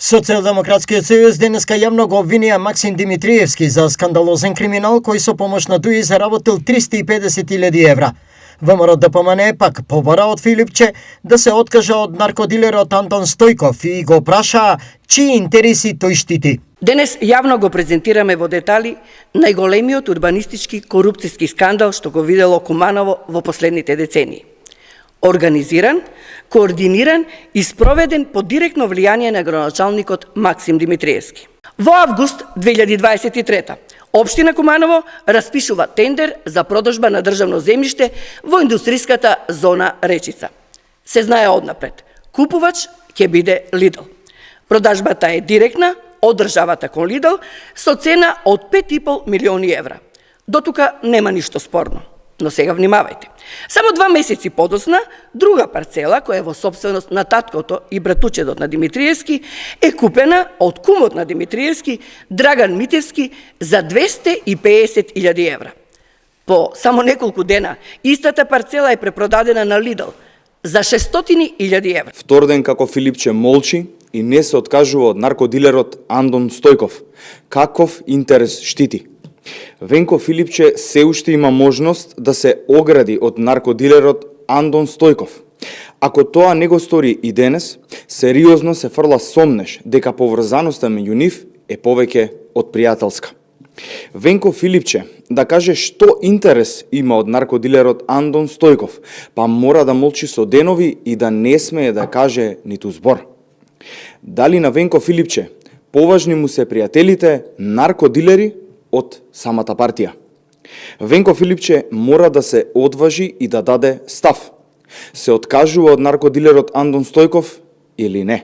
Социјалдемократскиот сојуз денеска јавно го обвинија Максим Димитриевски за скандалозен криминал кој со помош на ДУИ заработил 350.000 евра. ВМРО ДПМН пак побара од Филипче да се откаже од наркодилерот Антон Стојков и го прашаа чии интереси тој штити. Денес јавно го презентираме во детали најголемиот урбанистички корупцијски скандал што го видело Куманово во последните децении. Организиран, координиран и спроведен под директно влијание на градоначалникот Максим Димитриевски. Во август 2023 Општина Куманово распишува тендер за продажба на државно земјиште во индустријската зона Речица. Се знае однапред, купувач ќе биде Lidl. Продажбата е директна од државата кон Lidl со цена од 5,5 милиони евра. Дотука нема ништо спорно. Но сега внимавајте. Само 2 месеци подоцна, друга парцела, која е во собственост на таткото и братучедот на Димитриевски, е купена од кумот на Димитриевски, Драган Митевски, за 250.000 евра. По само неколку дена, истата парцела е препродадена на Lidl за 600.000 евра. Втор ден како Филипче молчи и не се откажува од наркодилерот Антон Стојков. Каков интерес штити? Венко Филипче се уште има можност да се огради од наркодилерот Антон Стојков. Ако тоа не го стори и денес, сериозно се фрла сомнеш дека поврзаноста меѓу нив е повеќе од пријателска. Венко Филипче да каже што интерес има од наркодилерот Антон Стојков, па мора да молчи со денови и да не смее да каже ниту збор. Дали на Венко Филипче поважни му се пријателите наркодилери од самата партија? Венко Филипче мора да се одважи и да даде став. Се откажува од наркодилерот Антон Стојков или не?